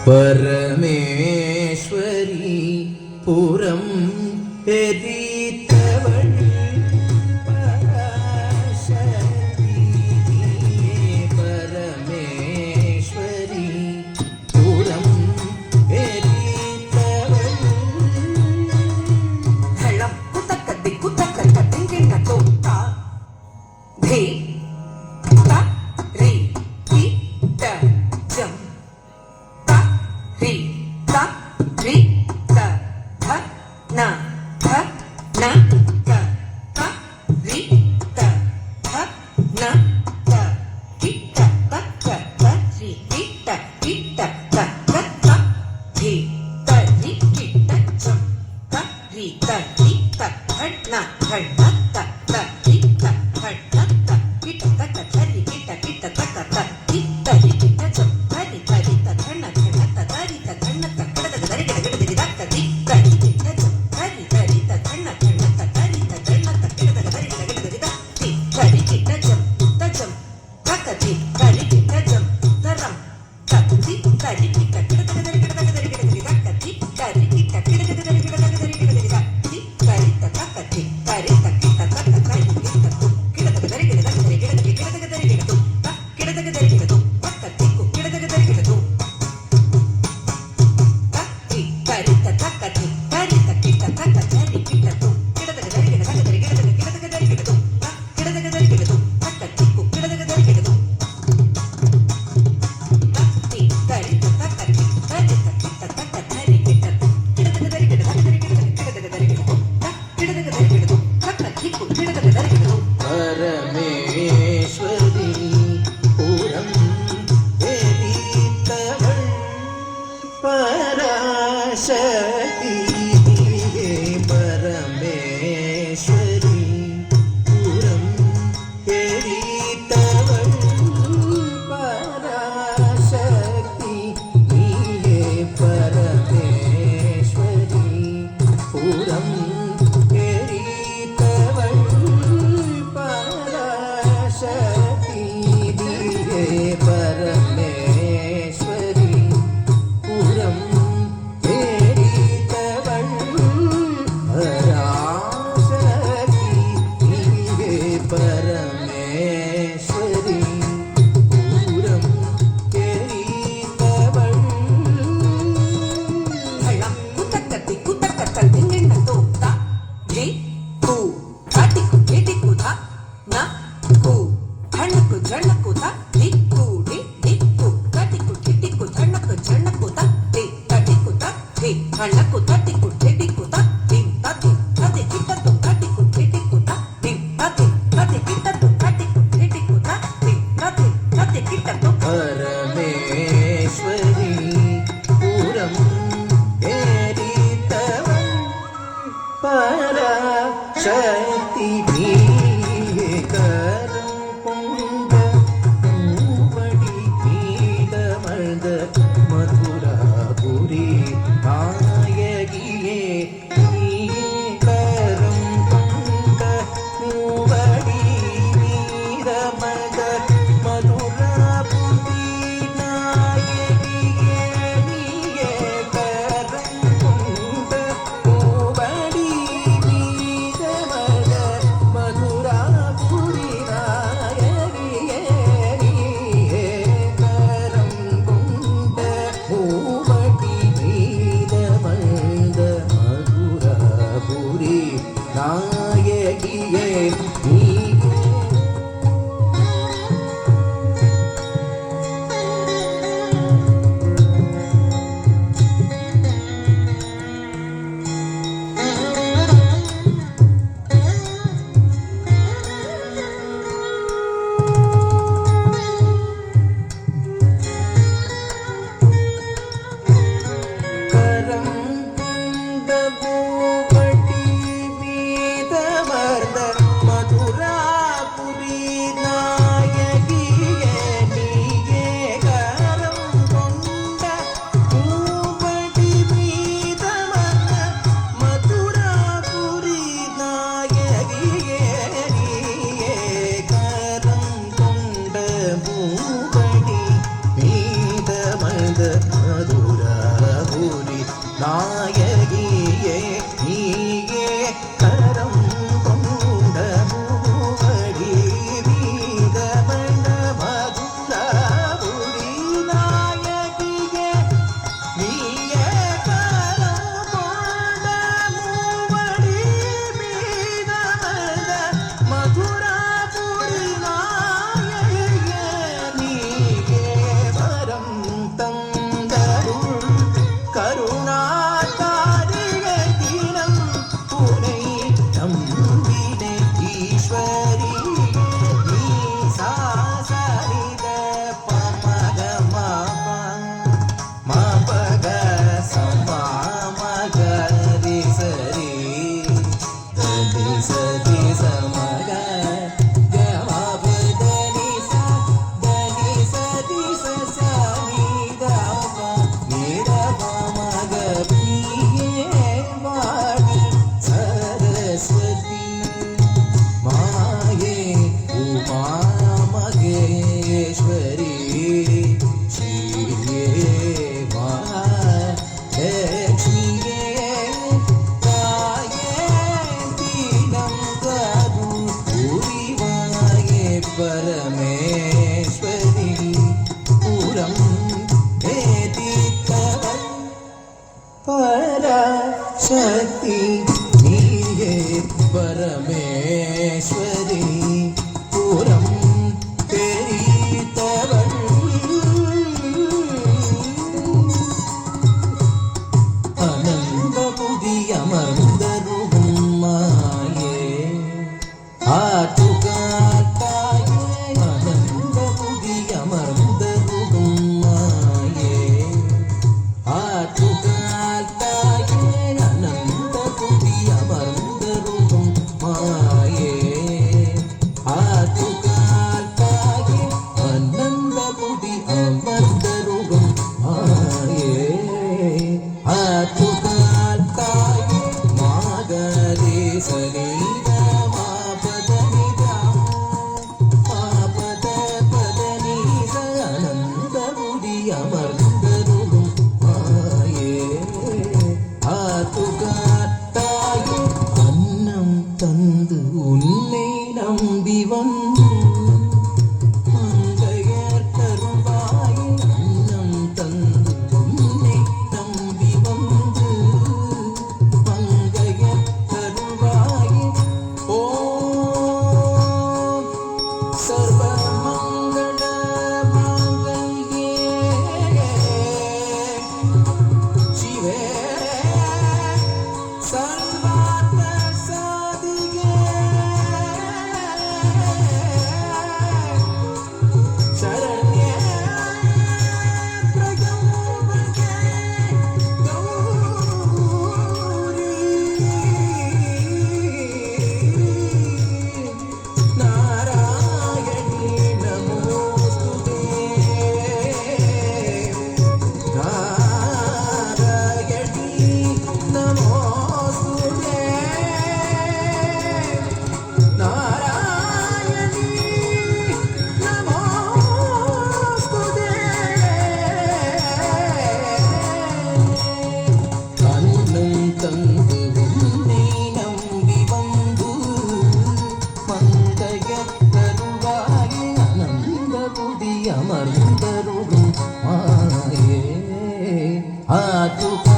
பரமேஸ்வரி புறம் எரித்தவள் பராசக்தி. பரமேஸ்வரி புறம் எரித்தவள். ஹளம் குத்தக்கத்தி குத்தக்கத்த திங்கிட்ட தோத்தா தே தா ரீ தி த ஜம் தா ரீ தா ரீ த த ந த ந த த ரீ த த ந த கி த த த த ரீ கி த கி த த த த தி த ரீ கி த ஜம் த ரீ த ரீ த த ந த த த த ரீ த த த த கி த த த த ரீ கி த கி த த த த தி த ரீ கி த ஜம் த ரீ த ரீ த த ந த த த ரீ த த ந த க த த ரீ க த க த தி த த தி த ரீ கி த ஜம் த ரீ த ரீ த த ந த த த ரீ த த ந த க த த ரீ க த க த தி த தி த ரீ கி த ஜம் த ஜம் த த தி த ரீ கி த ஜம் த ரம் த தி த ரீ கி த க த த ரீ க த க த ரீ க த க தி த தி த ரீ கி த க த க த ரீ க த க த ரீ க த க தி த தி த ரீ த த த தி த ரீ த கி த த த த ரீ கி த து கி த த த ரீ க த த த ரீ க த க தி க த க த ரீ க த து த கி த த க த ரீ க த து த த தி கு கி த த க த ரீ க த து த தி த ரீ த த க தி த ரீ த கி த த த த ரீ கி த து கி த த க த ரீ க த க த ரீ க த க கி த த க த ரீ க த து த கி த த க த ரீ க த து த த தி கு கி த த க த ரீ க த து த தி த ரீ த த க தி த ரீ த கி த த த த ரீ கி த து கி த த க த ரீ க த க த ரீ க த க கி த த க த ரீ க த து த கி த த க த ரீ க த து த த தி கு கி த த க த ரீ க த து பரமேஸ்வரி புறம் எரித்தவள் பராசக்தி. பரமேஸ்வரி புறம் எரித்தவள் பராசக்தி. பரமேஸ்வரி புறம் எரித்தவள் பராசக்தி. பரமேஸ்வரி புறம் எரித்தவள் பராசக்தி. பரமேஸ்வரி புறம் எரித்தவள். ஹளம் குத்தக்கத்தி குத்தக்கத்த திங்கிட்ட தோத்தா ஜி கு தி கு தி கு த ನ ಕು ಧಣ್ಣಕು ಜಣ್ಣಕು ತ ದಿ ಕು ಡಿ ದಿ ಕು ತ ದಿ ಕು ದಿ ಕು ಧಣ್ಣಕು ಜಣ್ಣಕು ತ ದಿ ತ ದಿ ಕು ತ ದಿ ಧಣ್ಣಕು ತ ದಿ ಕು ದಿ ಕು ತ ದಿ ತ ದಿ ತ ದಿ ಕಿಟ್ಟ ತು ತ ದಿ ಕು ದಿ ಕು ತ ದಿ ತ ದಿ ತ ದಿ ಕಿಟ್ಟ ತು ತ ದಿ ಕು ದಿ ಕು ತ ದಿ ತ ದಿ ತ ದಿ ಕಿಟ್ಟ ತು பரமேஸ்வரி புறம் எரித்தவள் பராசக்தி. கரம் கொண்ட மூவடி மீதமர்ந்த மதுராபுரி நாயகியே நீயே. கரம் கொண்ட மூவடி மீதமர்ந்த மதுராபுரி நாயகியே நீயே. கரம் கொண்ட மூவடி மீதமர்ந்த மதுராபுரி நாயகியே நீயே. கரம் கொண்ட மூவடி மந்த மதுரபுரி நாயகியே நீயே கரம் கொண்ட மூவடி வீரமண மதுரபுரி நாயகியே நீயே கரம் கொண்ட மூவடி வீரமண மதுரபுரி நாயகியே நீயே வரம் தந்தருள் கருணாதாரிகை தினம் புனை நம்பினே ஈஸ்வரி நீ சாசரித பமக மபக சமமகரி சரி தனி சதி சமக கமபதனி சதனி சதி சசனி தம நிரபமக பியே வாடி சரஸ்வதி மாயே உமா மகேஸ்வரி ஸ்ரீயே மகாலக்ஷ்மியே தாயே தீனம் கரு புரிவாயே பரமேஸ்வரி புரம் வேதித்தவள் பராசக்தி நீயே பரமேஸ்வரி புரம் தெரித்தவள் அனந்த புதி அமர்ந்தருகும் மாயே ஆற்றுகாட்டாயே அனந்த புதி அமர்ந்தருகும் மாயே ஆற்றுகாட்டாயே அனந்த புதி அமர்ந்தருகும் மாயே ஆற்றுகாட்டாயே அனந்த புதி அமர்ந்தருகும் மாயே ஆற்றுகாட்டாயே மாகரேசனி அமர்ந்தருகும் மாயே ஆத்துகாட்டாயே அன்னம் தந்து உன்னை நம்பி வந்து மங்கையர் தருவாயே அன்னம் தந்து உன்னை நம்பி வந்து மங்கையர் தருவாயே ஓம் சர்வமங்கள மங்களே சிவே சர்வார்த்த சாதிகே சரண்யே பிரகம்பகே கௌரி நாராயணி நமோஸ்துதே நாராயணி நமோஸ்துதே நாராயணி நமோஸ்துதே கண்ணும் தந்து உன்னை நம்பி வந்து மங்கைய தருவாயே அனந்த புதி அமர்ந்தருகும் மாயே ஆத்துக